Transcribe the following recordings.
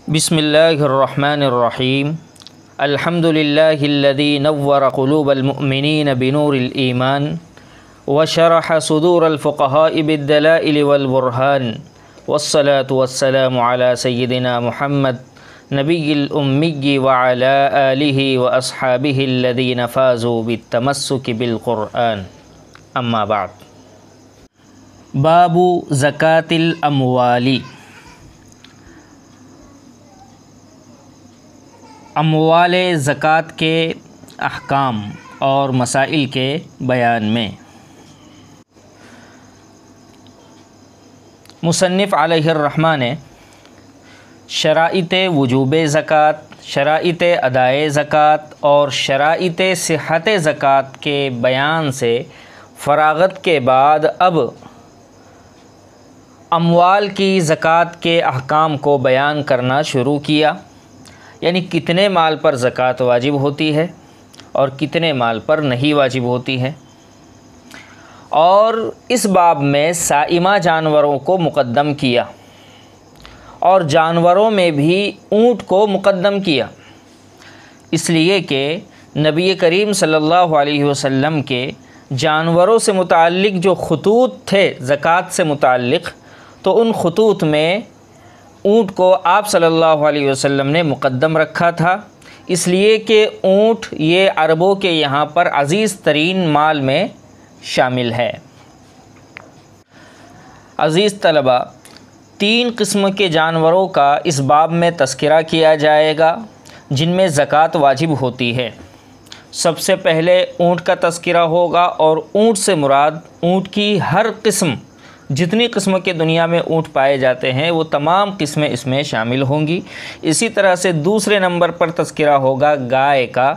بسم اللہ الرحمن الرحیم الحمد للہ الذی نور قلوب المؤمنین بنور الایمان وشرح صدور الفقہاء بالدلائل والبرہان والصلاة والسلام علی سیدنا محمد نبی الأمی وعلی آلہ واصحابہ الذین فازوا بالتمسک بالقرآن اما بعد۔ باب زکوٰۃ الاموال، اموال زکوٰۃ کے احکام اور مسائل کے بیان میں مصنف علیہ الرحمہ نے شرائط وجوب زکوٰۃ، شرائط ادائے زکوٰۃ اور شرائط صحت زکوٰۃ کے بیان سے فراغت کے بعد اب اموال کی زکوٰۃ کے احکام کو بیان کرنا شروع کیا، یعنی کتنے مال پر زکوٰۃ واجب ہوتی ہے اور کتنے مال پر نہیں واجب ہوتی ہے، اور اس باب میں سائمہ جانوروں کو مقدم کیا اور جانوروں میں بھی اونٹ کو مقدم کیا، اس لیے کہ نبی کریم صلی اللہ علیہ وسلم کے جانوروں سے متعلق جو خطوط تھے زکوٰۃ سے متعلق، تو ان خطوط میں اونٹ کو آپ صلی اللہ علیہ وسلم نے مقدم رکھا تھا، اس لیے کہ اونٹ یہ عربوں کے یہاں پر عزیز ترین مال میں شامل ہے۔ عزیز طلبہ، 3 قسم کے جانوروں کا اس باب میں تذکرہ کیا جائے گا جن میں زکوٰۃ واجب ہوتی ہے۔ سب سے پہلے اونٹ کا تذکرہ ہوگا، اور اونٹ سے مراد اونٹ کی ہر قسم، جتنی قسم کے دنیا میں اونٹ پائے جاتے ہیں وہ تمام قسمیں اس میں شامل ہوں گی۔ اسی طرح سے دوسرے نمبر پر تذکرہ ہوگا گائے کا،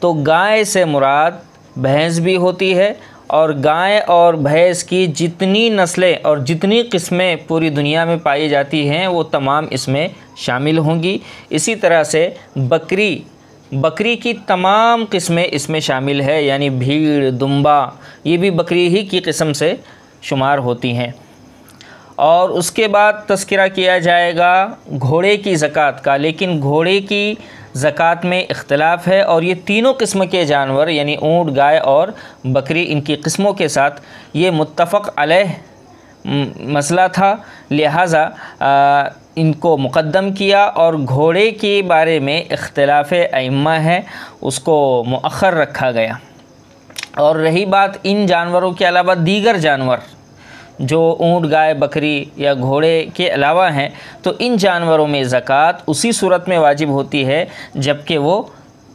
تو گائے سے مراد بھینس بھی ہوتی ہے، اور گائے اور بھینس کی جتنی نسلیں اور جتنی قسمیں پوری دنیا میں پائی جاتی ہیں وہ تمام اس میں شامل ہوں گی۔ اسی طرح سے بکری کی تمام قسمیں اس میں شامل ہے، یعنی بھیڑ، دمبا، یہ بھی بکری ہی کی قسم سے شمار ہوتی ہیں۔ اور اس کے بعد تذکرہ کیا جائے گا گھوڑے کی زکوٰۃ کا، لیکن گھوڑے کی زکوٰۃ میں اختلاف ہے، اور یہ تینوں قسم کے جانور یعنی اونٹ، گائے اور بکری، ان کی قسموں کے ساتھ یہ متفق علیہ مسئلہ تھا، لہٰذا ان کو مقدم کیا، اور گھوڑے کے بارے میں اختلاف ائمہ ہے، اس کو مؤخر رکھا گیا۔ اور رہی بات ان جانوروں کے علاوہ دیگر جانور جو اونٹ، گائے، بکری یا گھوڑے کے علاوہ ہیں، تو ان جانوروں میں زکوٰۃ اسی صورت میں واجب ہوتی ہے جب کہ وہ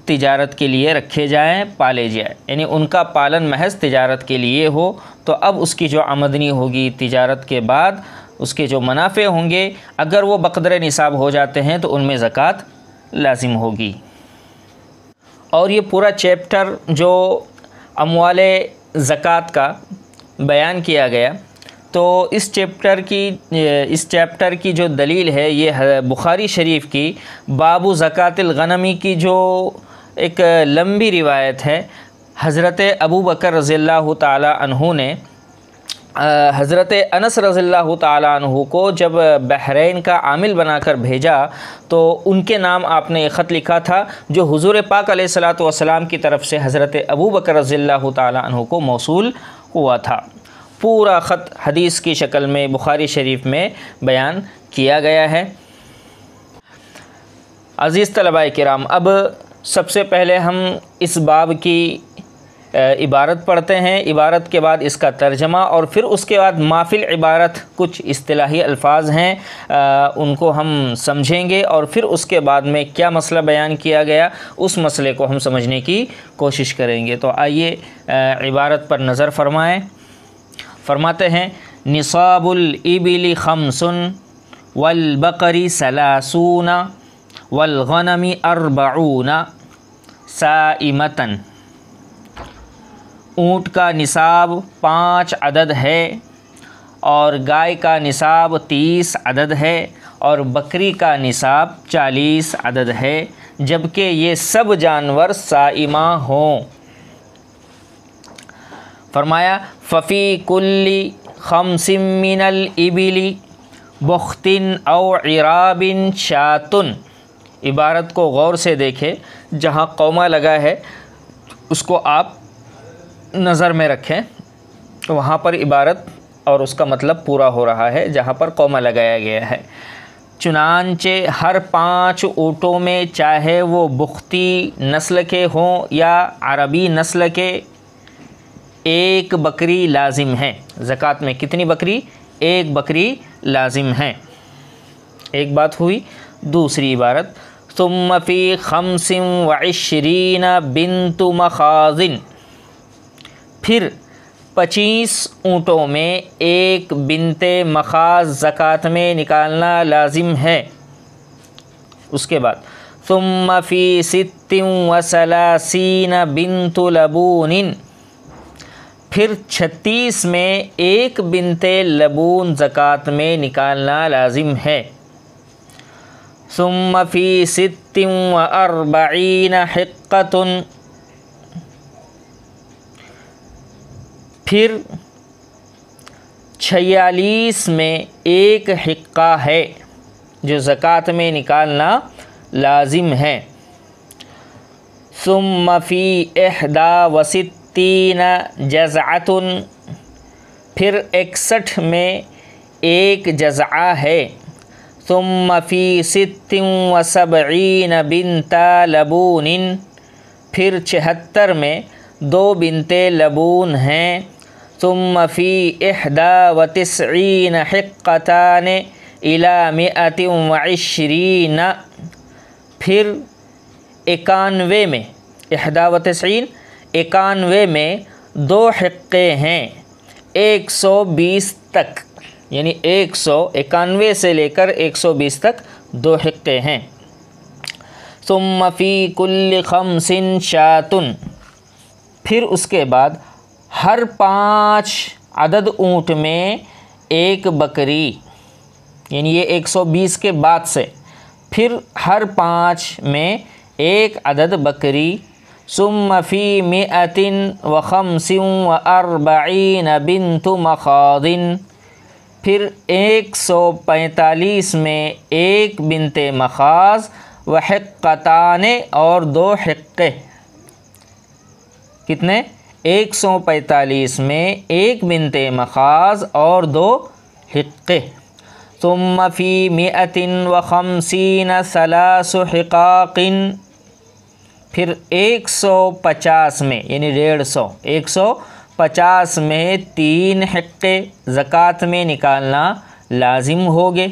تجارت کے لیے رکھے جائیں، پالے جائیں، یعنی ان کا پالن محض تجارت کے لیے ہو، تو اب اس کی جو آمدنی ہوگی تجارت کے بعد، اس کے جو منافع ہوں گے، اگر وہ بقدر نصاب ہو جاتے ہیں تو ان میں زکوٰۃ لازم ہوگی۔ اور یہ پورا چیپٹر جو اموال زکوٰۃ کا بیان کیا گیا، تو اس چیپٹر کی جو دلیل ہے یہ بخاری شریف کی باب زکوٰۃ الغنمی کی جو ایک لمبی روایت ہے، حضرت ابو بکر رضی اللہ تعالی عنہ نے حضرت انس رضی اللہ تعالی عنہ کو جب بحرین کا عامل بنا کر بھیجا، تو ان کے نام آپ نے ایک خط لکھا تھا جو حضور پاک علیہ الصلاۃ والسلام کی طرف سے حضرت ابو بکر رضی اللہ تعالی عنہ کو موصول ہوا تھا۔ پورا خط حدیث کی شکل میں بخاری شریف میں بیان کیا گیا ہے۔ عزیز طلباء کرام، اب سب سے پہلے ہم اس باب کی عبارت پڑھتے ہیں، عبارت کے بعد اس کا ترجمہ، اور پھر اس کے بعد مافل عبارت کچھ اصطلاحی الفاظ ہیں ان کو ہم سمجھیں گے، اور پھر اس کے بعد میں کیا مسئلہ بیان کیا گیا اس مسئلے کو ہم سمجھنے کی کوشش کریں گے۔ تو آئیے عبارت پر نظر فرمائیں۔ فرماتے ہیں: نصاب الابل 5 والبقر 30 والغنم 40 سائمة۔ اونٹ کا نصاب 5 عدد ہے، اور گائے کا نصاب 30 عدد ہے، اور بکری کا نصاب 40 عدد ہے، جبکہ یہ سب جانور سائمہ ہوں۔ فرمایا ففی کل 5 من الابل بختن او عراب شاتن، عبارت کو غور سے دیکھیں، جہاں قومہ لگا ہے اس کو آپ نظر میں رکھیں، وہاں پر عبارت اور اس کا مطلب پورا ہو رہا ہے جہاں پر قومہ لگایا گیا ہے۔ چنانچہ ہر 5 اونٹوں میں چاہے وہ بختی نسل کے ہوں یا عربی نسل کے، 1 بکری لازم ہے۔ زکوٰۃ میں کتنی بکری؟ 1 بکری لازم ہے۔ ایک بات ہوئی۔ دوسری عبارت ثم فی 25 بنت مخاض، پھر 25 اونٹوں میں 1 بنت مخاض زکوٰۃ میں نکالنا لازم ہے۔ اس کے بعد ثم فی 36 بنت لبون، پھر 36 میں 1 بنت لبون زکوٰۃ میں نکالنا لازم ہے۔ ثم فی 46 حقۃ، پھر 46 میں 1 حقہ ہے جو زکوٰۃ میں نکالنا لازم ہے۔ ثم فی 61 جزعۃ، پھر 61 میں 1 جزعہ ہے۔ ثم فی 76 بنت لبون، پھر 76 میں 2 بنت لبون ہیں۔ ثم فی 91 حقتان الی 120، پھر 91 میں 91 میں 2 حقے ہیں 120 تک، یعنی 191 سے لے کر 120 تک 2 حقے ہیں۔ ثم فی کل 5 شاۃ، پھر اس کے بعد ہر 5 عدد اونٹ میں 1 بکری، یعنی یہ 120 کے بعد سے، پھر ہر 5 میں 1 عدد بکری۔ ثم فی 145 بنت مخاض، پھر 145 میں 1 بنت مخاض وحقتان، اور 2 حقے۔ کتنے؟ 145 میں 1 بنت مخاض اور 2 حقے۔ ثم فی 150 3 حقاق، پھر 150 میں یعنی 150 میں 3 حقے زکوٰۃ میں نکالنا لازم ہوگے۔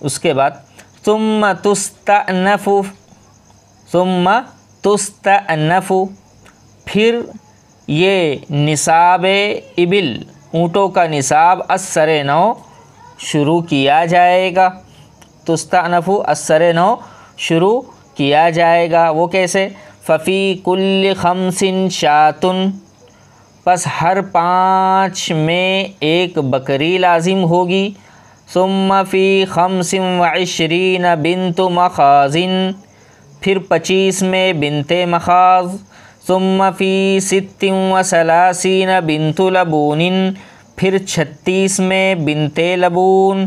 اس کے بعد ثم تستأنف، پھر یہ نصاب ابل، اونٹوں کا نصاب از-9 شروع کیا جائے گا۔ تستأنف از-9 شروع کیا جائے گا، وہ کیسے؟ ففی کل 5 شاۃ، پس ہر 5 میں 1 بکری لازم ہوگی۔ ثم فی 25 بنت مخاض، پھر 25 میں بنت مخاض۔ ثم فی 36 بنت لبون، پھر 36 میں بنت لبون۔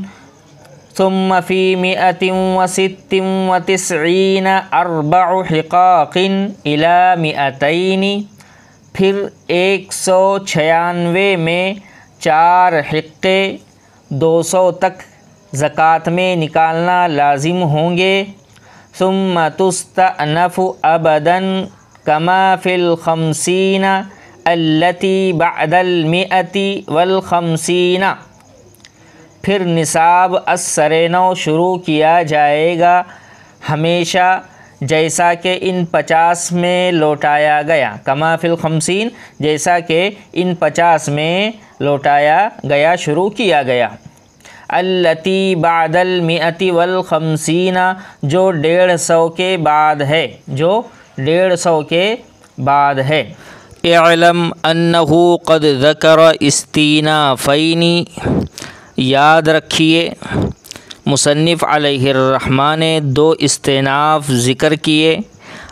ثم فی 196 4 حقاق الی 200، پھر 196 میں 4 حقے 200 تک زکوٰۃ میں نکالنا لازم ہوں گے۔ ثم تستأنف ابدا کما فی 50 التی بعد 150، پھر نصاب از-9 شروع کیا جائے گا ہمیشہ جیسا کہ ان 50 میں لوٹایا گیا، کما فی 50 جیسا کہ ان 50 میں لوٹایا گیا، شروع کیا گیا۔ التی بعد 150 جو 150 کے بعد ہے، جو 150 کے بعد ہے۔ اعلم انہ قد ذکر استینافین، یاد رکھیے مصنف علیہ الرحمٰن نے 2 استیناف ذکر کیے۔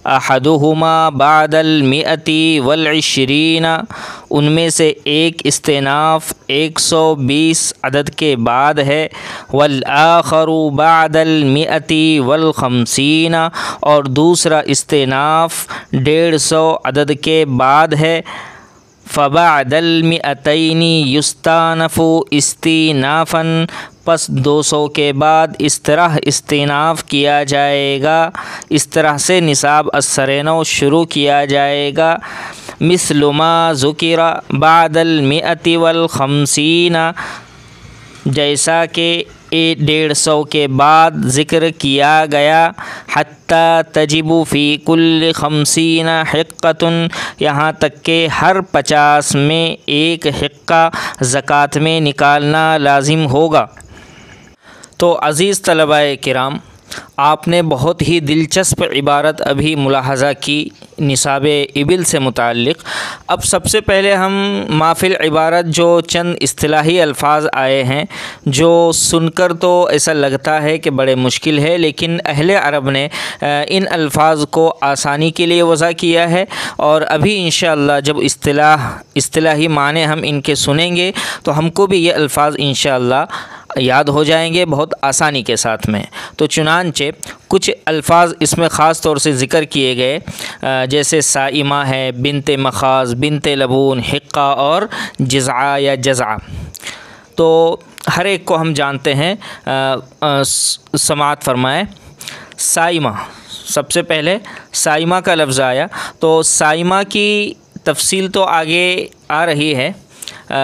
احدہما بعد المئتی والعشرین، ان میں سے ایک استئناف 120 عدد کے بعد ہے، والآخر بعد المئتی والخمسین، اور دوسرا استئناف 150 عدد کے بعد ہے، فبعد المئتین یستانف استینافا، پس 200 کے بعد اس طرح استئناف کیا جائے گا، اس طرح سے نصاب السرینو شروع کیا جائے گا۔ مثل ما ذکر بعد المئۃ والخمسین، جیسا کہ 150 کے بعد ذکر کیا گیا، حتی تجب فی کل 50 حقۃ، یہاں تک کہ ہر 50 میں ایک حقہ زکوٰۃ میں نکالنا لازم ہوگا۔ تو عزیز طلباء کرام، آپ نے بہت ہی دلچسپ عبارت ابھی ملاحظہ کی نصاب ابل سے متعلق۔ اب سب سے پہلے ہم مافل عبارت جو چند اصطلاحی الفاظ آئے ہیں، جو سن کر تو ایسا لگتا ہے کہ بڑے مشکل ہے، لیکن اہل عرب نے ان الفاظ کو آسانی کے لیے وضع کیا ہے، اور ابھی انشاءاللہ جب اصطلاحی معنی ہم ان کے سنیں گے تو ہم کو بھی یہ الفاظ انشاءاللہ یاد ہو جائیں گے بہت آسانی کے ساتھ میں۔ تو چنانچہ کچھ الفاظ اس میں خاص طور سے ذکر کیے گئے، جیسے سائمہ ہے، بنت مخاض، بنت لبون، حقہ اور جزعہ یا جزعہ۔ تو ہر ایک کو ہم جانتے ہیں، سماعت فرمائے۔ سائمہ، سب سے پہلے سائمہ کا لفظ آیا، تو سائمہ کی تفصیل تو آگے آ رہی ہے۔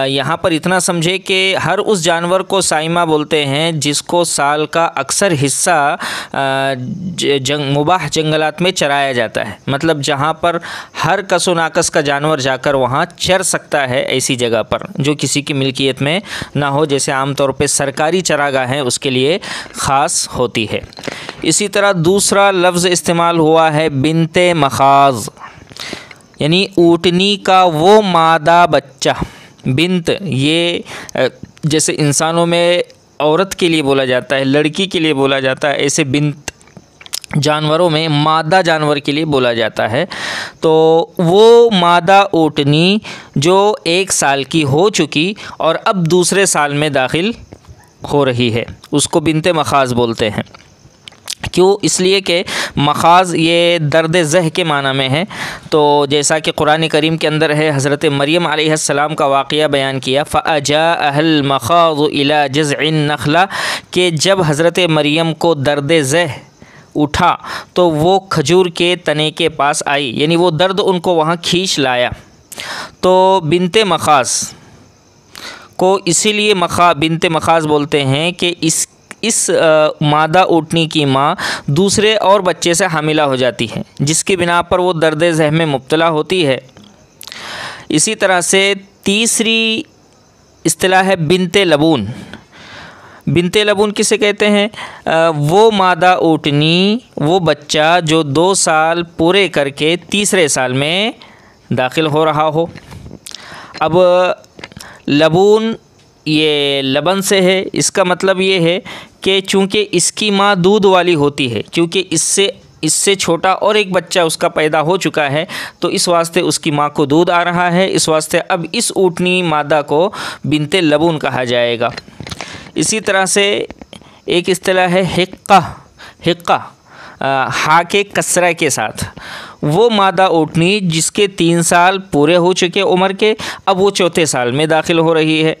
یہاں پر اتنا سمجھے کہ ہر اس جانور کو سائمہ بولتے ہیں جس کو سال کا اکثر حصہ مباح جنگلات میں چرایا جاتا ہے، مطلب جہاں پر ہر کس و ناقص کا جانور جا کر وہاں چر سکتا ہے، ایسی جگہ پر جو کسی کی ملکیت میں نہ ہو، جیسے عام طور پہ سرکاری چراگاہیں اس کے لیے خاص ہوتی ہے۔ اسی طرح دوسرا لفظ استعمال ہوا ہے بنت مخاض، یعنی اونٹنی کا وہ مادہ بچہ۔ بنت یہ جیسے انسانوں میں عورت کے لیے بولا جاتا ہے، لڑکی کے لیے بولا جاتا ہے، ایسے بنت جانوروں میں مادہ جانور کے لیے بولا جاتا ہے۔ تو وہ مادہ اونٹنی جو 1 سال کی ہو چکی اور اب دوسرے سال میں داخل ہو رہی ہے، اس کو بنت مخاض بولتے ہیں۔ کیوں؟ اس لیے کہ مخاض یہ درد ذہ کے معنی میں ہے۔ تو جیسا کہ قرآن کریم کے اندر ہے، حضرت مریم علیہ السلام کا واقعہ بیان کیا، فَأَجَاءَهَا الْمَخَاضُ إِلَى جِذْعِ النَّخْلَةِ، کہ جب حضرت مریم کو درد ذہ اٹھا تو وہ کھجور کے تنے کے پاس آئی، یعنی وہ درد ان کو وہاں کھینچ لایا۔ تو بنت مخاض کو اسی لیے بنت مخاض بولتے ہیں کہ اس مادہ اونٹنی کی ماں دوسرے اور بچے سے حاملہ ہو جاتی ہے، جس کی بنا پر وہ درد ذہ میں مبتلا ہوتی ہے۔ اسی طرح سے تیسری اصطلاح ہے بنت لبون۔ بنت لبون کسے کہتے ہیں؟ وہ مادہ اونٹنی، وہ بچہ جو 2 سال پورے کر کے تیسرے سال میں داخل ہو رہا ہو۔ اب لبون یہ لبن سے ہے، اس کا مطلب یہ ہے کہ چونکہ اس کی ماں دودھ والی ہوتی ہے، کیونکہ اس سے چھوٹا اور ایک بچہ اس کا پیدا ہو چکا ہے، تو اس واسطے اس کی ماں کو دودھ آ رہا ہے، اس واسطے اب اس اونٹنی مادہ کو بنت لبون کہا جائے گا۔ اسی طرح سے ایک اصطلاح ہے حقہ، ہا کے کسرہ کے ساتھ، وہ مادہ اونٹنی جس کے 3 سال پورے ہو چکے عمر کے، اب وہ 4تھے سال میں داخل ہو رہی ہے۔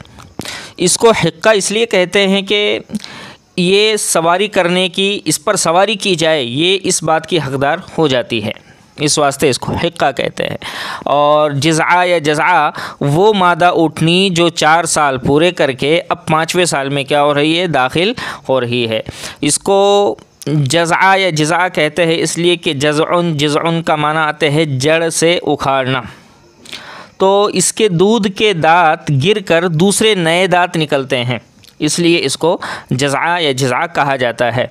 اس کو حقہ اس لیے کہتے ہیں کہ یہ سواری کرنے کی، اس پر سواری کی جائے، یہ اس بات کی حقدار ہو جاتی ہے، اس واسطے اس کو حقہ کہتے ہیں۔ اور جزعہ یا جزعہ وہ مادہ اونٹنی جو 4 سال پورے کر کے اب 5ویں سال میں کیا ہو رہی ہے؟ داخل ہو رہی ہے۔ اس کو جزعہ یا جزعہ کہتے ہیں اس لیے کہ جزعن کا معنی آتے ہے جڑ سے اکھاڑنا۔ تو اس کے دودھ کے دانت گر کر دوسرے نئے دانت نکلتے ہیں، اس لیے اس کو جزعہ یا جزعہ کہا جاتا ہے۔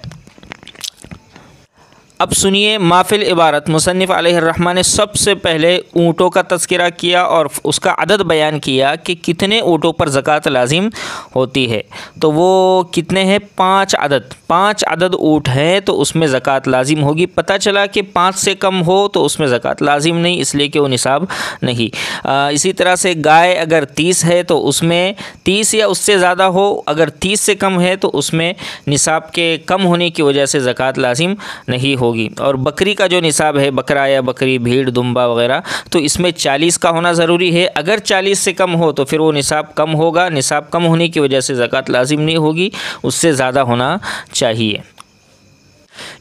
اب سنیے مافل عبارت مصنف علیہ الرحمہ نے سب سے پہلے اونٹوں کا تذکرہ کیا اور اس کا عدد بیان کیا کہ کتنے اونٹوں پر زکوٰۃ لازم ہوتی ہے. تو وہ کتنے ہیں؟ 5 عدد. 5 عدد اونٹ ہیں تو اس میں زکوٰۃ لازم ہوگی. پتہ چلا کہ 5 سے کم ہو تو اس میں زکوٰۃ لازم نہیں، اس لیے کہ وہ نصاب نہیں. اسی طرح سے گائے اگر 30 ہے تو اس میں 30 یا اس سے زیادہ ہو، اگر 30 سے کم ہے تو اس میں نصاب کے کم ہونے کی وجہ سے زکوٰۃ لازم نہیں ہوگی. اور بکری کا جو نصاب ہے، بکرا یا بکری، بھیڑ، دمبا وغیرہ، تو اس میں 40 کا ہونا ضروری ہے. اگر 40 سے کم ہو تو پھر وہ نصاب کم ہوگا. نصاب کم ہونے کی وجہ سے زکوٰۃ لازم نہیں ہوگی، اس سے زیادہ ہونا چاہیے.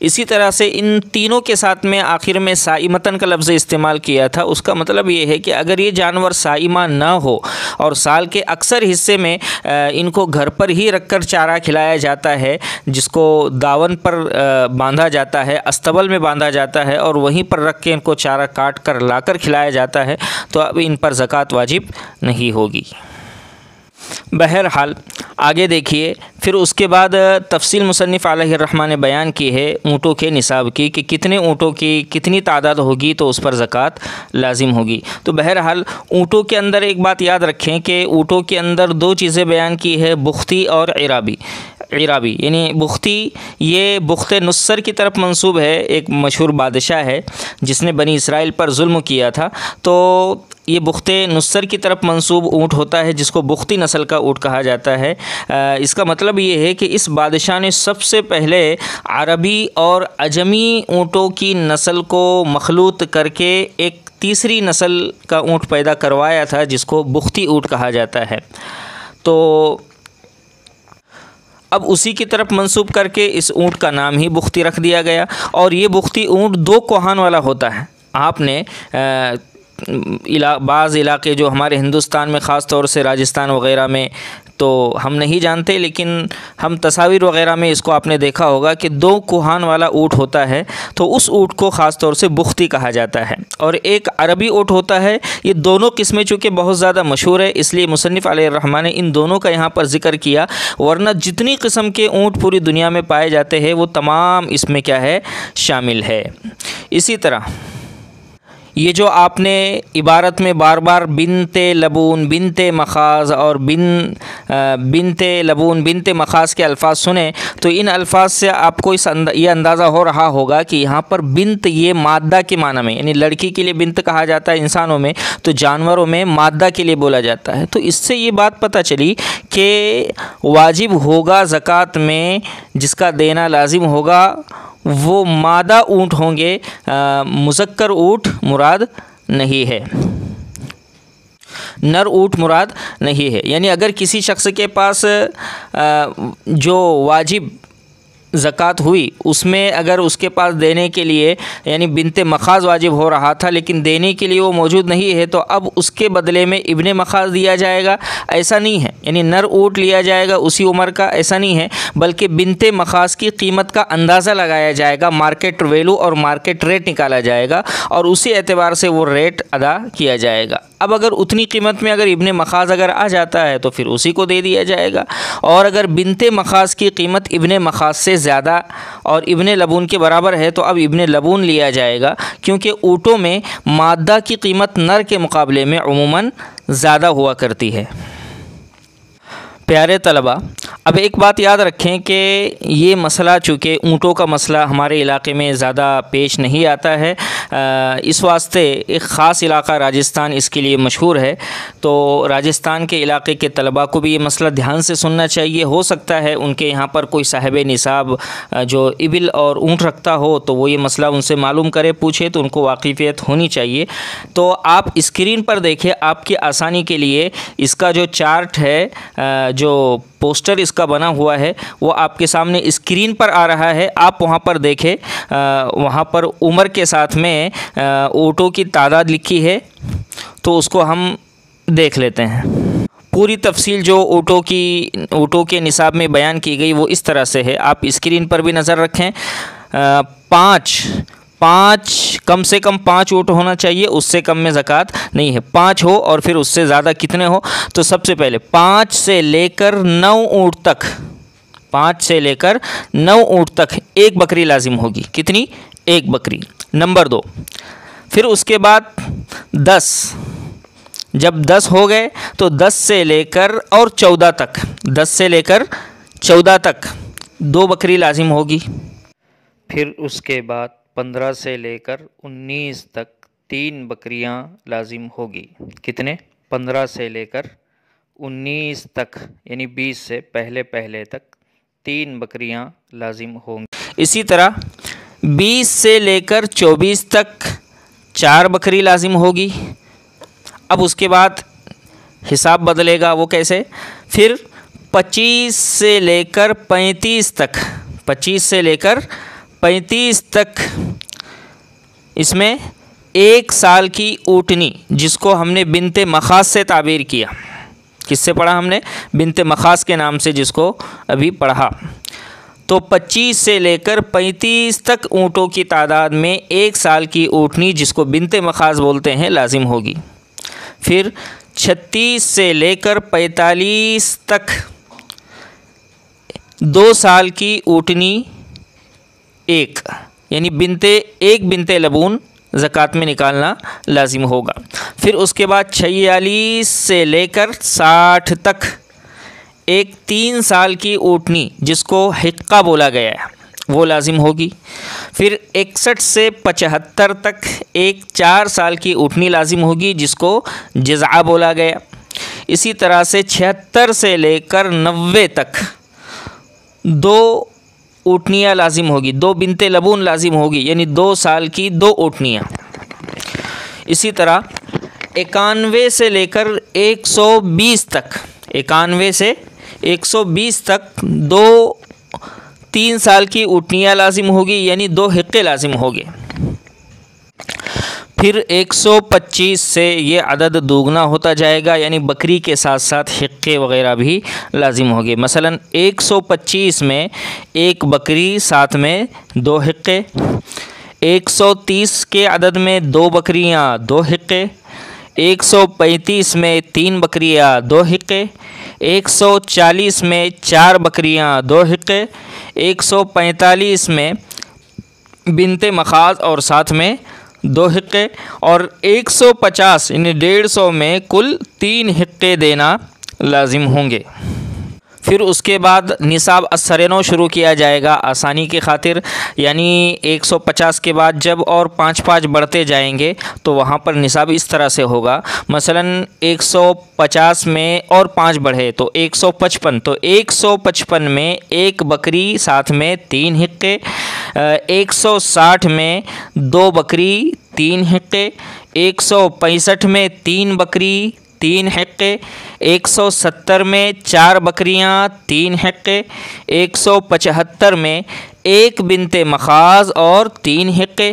اسی طرح سے ان تینوں کے ساتھ میں آخر میں سائمتن کا لفظ استعمال کیا تھا. اس کا مطلب یہ ہے کہ اگر یہ جانور سائمہ نہ ہو اور سال کے اکثر حصے میں ان کو گھر پر ہی رکھ کر چارہ کھلایا جاتا ہے، جس کو داون پر باندھا جاتا ہے، استبل میں باندھا جاتا ہے اور وہیں پر رکھ کے ان کو چارہ کاٹ کر لا کر کھلایا جاتا ہے، تو اب ان پر زکوٰۃ واجب نہیں ہوگی. بہرحال آگے دیکھیے. پھر اس کے بعد تفصیل مصنف علیہ الرحمہ نے بیان کی ہے اونٹوں کے نصاب کی، کہ کتنے اونٹوں کی کتنی تعداد ہوگی تو اس پر زکوٰۃ لازم ہوگی. تو بہرحال اونٹوں کے اندر ایک بات یاد رکھیں کہ اونٹوں کے اندر 2 چیزیں بیان کی ہے، بختی اور عرابی. عرابی یعنی بختی، یہ بخت نصر کی طرف منسوب ہے، ایک مشہور بادشاہ ہے جس نے بنی اسرائیل پر ظلم کیا تھا. تو یہ بخت نصر کی طرف منسوب اونٹ ہوتا ہے جس کو بختی نسل کا اونٹ کہا جاتا ہے. اس کا مطلب یہ ہے کہ اس بادشاہ نے سب سے پہلے عربی اور عجمی اونٹوں کی نسل کو مخلوط کر کے ایک تیسری نسل کا اونٹ پیدا کروایا تھا جس کو بختی اونٹ کہا جاتا ہے. تو اب اسی کی طرف منسوب کر کے اس اونٹ کا نام ہی بختی رکھ دیا گیا. اور یہ بختی اونٹ 2 کوہان والا ہوتا ہے. آپ نے بعض علاقے جو ہمارے ہندوستان میں خاص طور سے راجستھان وغیرہ میں تو ہم نہیں جانتے، لیکن ہم تصاویر وغیرہ میں اس کو آپ نے دیکھا ہوگا کہ 2 کوہان والا اونٹ ہوتا ہے، تو اس اونٹ کو خاص طور سے بختی کہا جاتا ہے. اور ایک عربی اونٹ ہوتا ہے. یہ دونوں قسمیں چونکہ بہت زیادہ مشہور ہے، اس لیے مصنف علیہ الرحمہ نے ان دونوں کا یہاں پر ذکر کیا، ورنہ جتنی قسم کے اونٹ پوری دنیا میں پائے جاتے ہیں وہ تمام اس میں کیا ہے؟ شامل ہے. اسی طرح یہ جو آپ نے عبارت میں بار بار بنت لبون، بنت مخاض اور بنت لبون، بنت مخاض کے الفاظ سنے، تو ان الفاظ سے آپ کو یہ اندازہ ہو رہا ہوگا کہ یہاں پر بنت یہ مادہ کے معنی میں، یعنی لڑکی کے لیے بنت کہا جاتا ہے انسانوں میں، تو جانوروں میں مادہ کے لیے بولا جاتا ہے. تو اس سے یہ بات پتہ چلی کہ واجب ہوگا زکوٰۃ میں جس کا دینا لازم ہوگا وہ مادہ اونٹ ہوں گے، مذکر اونٹ مراد نہیں ہے، نر اونٹ مراد نہیں ہے. یعنی اگر کسی شخص کے پاس جو واجب زکوٰۃ ہوئی اس میں اگر اس کے پاس دینے کے لیے یعنی بنت مخاض واجب ہو رہا تھا لیکن دینے کے لیے وہ موجود نہیں ہے، تو اب اس کے بدلے میں ابن مخاض دیا جائے گا، ایسا نہیں ہے. یعنی نر اونٹ لیا جائے گا اسی عمر کا، ایسا نہیں ہے، بلکہ بنت مخاض کی قیمت کا اندازہ لگایا جائے گا، مارکیٹ ویلو اور مارکیٹ ریٹ نکالا جائے گا اور اسی اعتبار سے وہ ریٹ ادا کیا جائے گا. اب اگر اتنی قیمت میں اگر ابن مخاض اگر آ جاتا ہے تو پھر اسی کو دے دیا جائے گا. اور اگر بنت مخاض کی قیمت ابن مخاض سے زیادہ اور ابن لبون کے برابر ہے تو اب ابن لبون لیا جائے گا، کیونکہ اونٹوں میں مادہ کی قیمت نر کے مقابلے میں عموماً زیادہ ہوا کرتی ہے. پیارے طلبہ، اب ایک بات یاد رکھیں کہ یہ مسئلہ چونکہ اونٹوں کا مسئلہ ہمارے علاقے میں زیادہ پیش نہیں آتا ہے، اس واسطے ایک خاص علاقہ راجستھان اس کے لیے مشہور ہے. تو راجستھان کے علاقے کے طلباء کو بھی یہ مسئلہ دھیان سے سننا چاہیے. ہو سکتا ہے ان کے یہاں پر کوئی صاحب نصاب جو ابل اور اونٹ رکھتا ہو تو وہ یہ مسئلہ ان سے معلوم کرے، پوچھے، تو ان کو واقفیت ہونی چاہیے. تو آپ اسکرین پر دیکھیں، آپ کی آسانی کے لیے اس کا جو چارٹ ہے، جو پوسٹر اس کا بنا ہوا ہے، وہ آپ کے سامنے اسکرین پر آ رہا ہے. آپ وہاں پر دیکھیں، وہاں پر عمر کے ساتھ میں اونٹوں کی تعداد لکھی ہے، تو اس کو ہم دیکھ لیتے ہیں. پوری تفصیل جو اونٹوں کے نصاب میں بیان کی گئی وہ اس طرح سے ہے. آپ اسکرین پر بھی نظر رکھیں. 5 کم سے کم 5 اونٹ ہونا چاہیے، اس سے کم میں زکوٰۃ نہیں ہے. 5 ہو اور پھر اس سے زیادہ کتنے ہو، تو سب سے پہلے 5 سے لے کر 9 اونٹ تک، 5 سے لے کر 9 اونٹ تک ایک بکری لازم ہوگی. کتنی؟ ایک بکری۔ نمبر 2، پھر اس کے بعد 10، جب 10 ہو گئے تو 10 سے لے کر اور 14 تک، 10 سے لے کر 14 تک 2 بکری لازم ہوگی۔ پھر اس کے بعد 15 سے لے کر 19 تک 3 بکریاں لازم ہوگی۔ کتنے؟ 15 سے لے کر 19 تک، یعنی 20 سے پہلے تک 3 بکریاں لازم ہوں گی۔ اسی طرح 20 سے لے کر 24 تک 4 بکری لازم ہوگی۔ اب اس کے بعد حساب بدلے گا، وہ کیسے؟ پھر 25 سے لے کر 35 تک، 25 سے لے کر 35 تک اس میں 1 سال کی اونٹنی، جس کو ہم نے بنت مخاض سے تعبیر کیا۔ کس سے پڑھا ہم نے؟ بنت مخاض کے نام سے جس کو ابھی پڑھا۔ تو 25 سے لے کر 35 تک اونٹوں کی تعداد میں 1 سال کی اونٹنی، جس کو بنت مخاض بولتے ہیں، لازم ہوگی۔ پھر 36 سے لے کر 45 تک 2 سال کی اونٹنی ایک، یعنی ایک بنت لبون زکوٰۃ میں نکالنا لازم ہوگا۔ پھر اس کے بعد 46 سے لے کر 60 تک ایک 3 سال کی اونٹنی، جس کو حقہ بولا گیا ہے، وہ لازم ہوگی۔ پھر 61 سے 75 تک ایک 4 سال کی اونٹنی لازم ہوگی، جس کو جزعہ بولا گیا۔ اسی طرح سے 76 سے لے کر 90 تک 2 اونٹنیاں لازم ہوگی، 2 بنت لبون لازم ہوگی، یعنی 2 سال کی 2 اونٹنیاں۔ اسی طرح 91 سے لے کر 120 تک، 91 سے 120 تک 3 سال کی اونٹنیاں لازم ہوگی، یعنی 2 حقے لازم ہوگے۔ پھر 125 سے یہ عدد دوگنا ہوتا جائے گا، یعنی بکری کے ساتھ ساتھ حقے وغیرہ بھی لازم ہوگے۔ مثلا 125 میں 1 بکری، ساتھ میں 2 حقے۔ 130 کے عدد میں 2 بکریاں، 2 حقے۔ 135 میں 3 بکریاں، 2 حقے۔ 140 میں 4 بکریاں، 2 حقے۔ 145 میں بنت مخاض اور ساتھ میں 2 حقے، اور 150 یعنی 150 میں کل 3 حقے دینا لازم ہوں گے۔ پھر اس کے بعد نصاب السرنو شروع کیا جائے گا آسانی کی خاطر، یعنی 150 کے بعد جب اور 5 بڑھتے جائیں گے تو وہاں پر نصاب اس طرح سے ہوگا۔ مثلا 150 میں اور 5 بڑھے تو 155، تو 155 میں 1 بکری، ساتھ میں 3 حقے۔ 160 میں 2 بکری، 3 حقے۔ 165 میں 3 بکری، 3 حقے۔ 170 میں 4 بکریاں، 3 حقے۔ 175 میں 1 بنت مخاض اور 3 حقے۔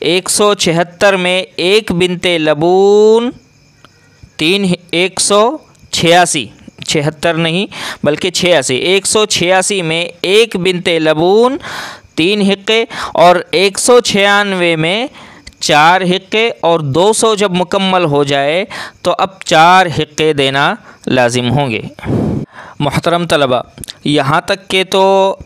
176 میں 1 بنت لبون، 186 76 نہیں بلکہ 86، 186 میں 1 بنت لبون، 3 حقے، اور 196 میں 4 حقے، اور 200 جب مکمل ہو جائے تو اب 4 حقے دینا لازم ہوں گے۔ محترم طلبہ، یہاں تک کہ تو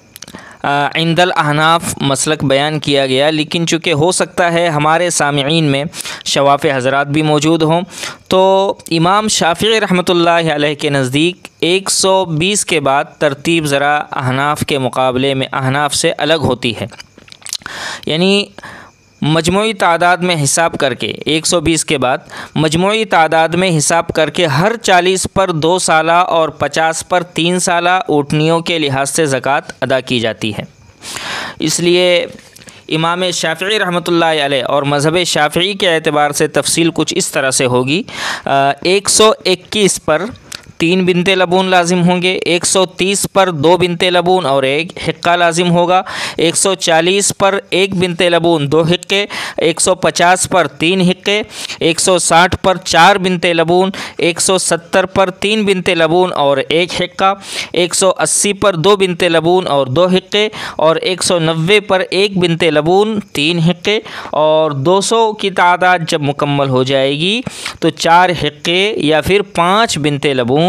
عند الاحناف مسلک بیان کیا گیا، لیکن چونکہ ہو سکتا ہے ہمارے سامعین میں شواف حضرات بھی موجود ہوں، تو امام شافعی رحمۃ اللہ علیہ کے نزدیک 120 کے بعد ترتیب ذرا احناف کے مقابلے میں احناف سے الگ ہوتی ہے، یعنی مجموعی تعداد میں حساب کر کے 120 کے بعد مجموعی تعداد میں حساب کر کے ہر 40 پر 2 سالہ اور 50 پر 3 سالہ اونٹنیوں کے لحاظ سے زکوٰۃ ادا کی جاتی ہے۔ اس لیے امام شافعی رحمۃ اللہ علیہ اور مذہب شافعی کے اعتبار سے تفصیل کچھ اس طرح سے ہوگی۔ 121 پر 3 بنت لبون لازم ہوں گے، 130 پر 2 بنت لبون اور 1 حقہ لازم ہوگا، 140 پر 1 بنت لبون 2 حقے، 150 پر 3 حقے، 160 پر 4 بنت لبون، 170 پر 3 بنت لبون اور 1 حقہ، 180 پر 2 بنت لبون اور 2 حقے، اور 190 پر 1 بنت لبون 3 حقے، اور 200 کی تعداد جب مکمل ہو جائے گی تو 4 حقے یا پھر 5 بنت لبون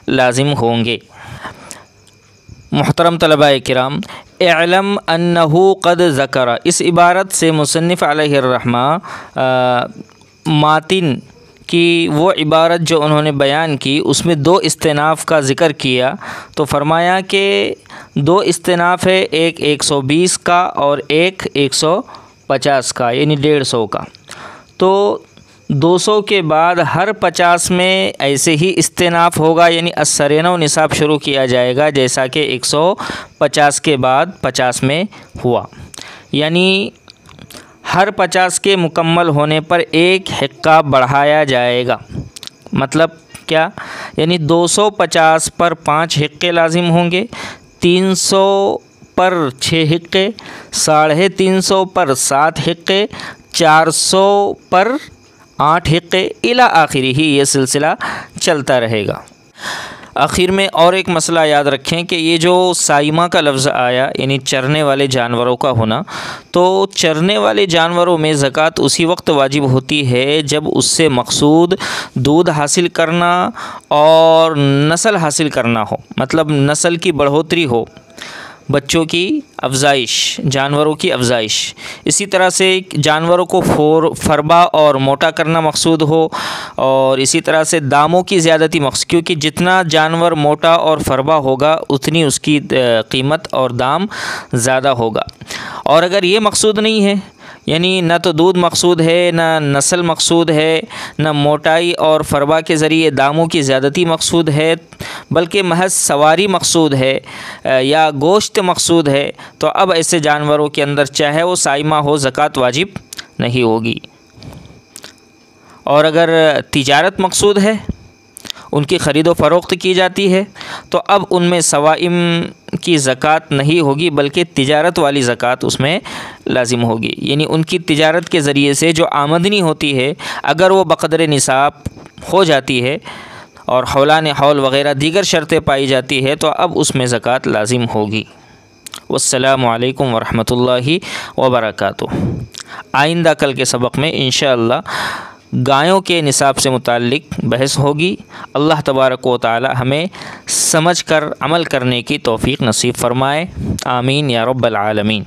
لازم ہوں گے۔ محترم طلباء کرام، اعلم انہو قد ذکر، اس عبارت سے مصنف علیہ الرحمہ ماتن کی وہ عبارت جو انہوں نے بیان کی اس میں 2 استئناف کا ذکر کیا، تو فرمایا کہ 2 استئناف ہے، ایک 120 کا اور ایک 150 کا، یعنی 150 کا۔ تو 200 کے بعد ہر 50 میں ایسے ہی استئناف ہوگا، یعنی السرینہ و نصاب شروع کیا جائے گا جیسا کہ 150 کے بعد 50 میں ہوا، یعنی ہر 50 کے مکمل ہونے پر ایک حقہ بڑھایا جائے گا۔ مطلب کیا؟ یعنی 250 پر 5 حقے لازم ہوں گے، 300 پر 6 حقے، 350 پر 7 حقے، 400 پر 8 حقے، الی آخری ہی یہ سلسلہ چلتا رہے گا۔ آخر میں اور ایک مسئلہ یاد رکھیں کہ یہ جو سائمہ کا لفظ آیا، یعنی چرنے والے جانوروں کا ہونا، تو چرنے والے جانوروں میں زکوٰۃ اسی وقت واجب ہوتی ہے جب اس سے مقصود دودھ حاصل کرنا اور نسل حاصل کرنا ہو، مطلب نسل کی بڑھوتری ہو، بچوں کی افزائش، جانوروں کی افزائش۔ اسی طرح سے جانوروں کو فربا اور موٹا کرنا مقصود ہو، اور اسی طرح سے داموں کی زیادتی مقصود، کیونکہ جتنا جانور موٹا اور فربا ہوگا اتنی اس کی قیمت اور دام زیادہ ہوگا۔ اور اگر یہ مقصود نہیں ہے، یعنی نہ تو دودھ مقصود ہے، نہ نسل مقصود ہے، نہ موٹائی اور فربا کے ذریعے داموں کی زیادتی مقصود ہے، بلکہ محض سواری مقصود ہے یا گوشت مقصود ہے، تو اب ایسے جانوروں کے اندر چاہے وہ سائمہ ہو زکوٰۃ واجب نہیں ہوگی۔ اور اگر تجارت مقصود ہے، ان کی خرید و فروخت کی جاتی ہے، تو اب ان میں سوائم کی زکوٰۃ نہیں ہوگی بلکہ تجارت والی زکوٰۃ اس میں لازم ہوگی، یعنی ان کی تجارت کے ذریعے سے جو آمدنی ہوتی ہے اگر وہ بقدر نصاب ہو جاتی ہے اور حولان حول وغیرہ دیگر شرطیں پائی جاتی ہے تو اب اس میں زکوٰۃ لازم ہوگی۔ والسلام علیکم ورحمۃ اللہ وبرکاتہ۔ آئندہ کل کے سبق میں انشاءاللہ گایوں کے نصاب سے متعلق بحث ہوگی۔ اللہ تبارک و تعالی ہمیں سمجھ کر عمل کرنے کی توفیق نصیب فرمائے، آمین یا رب العالمین۔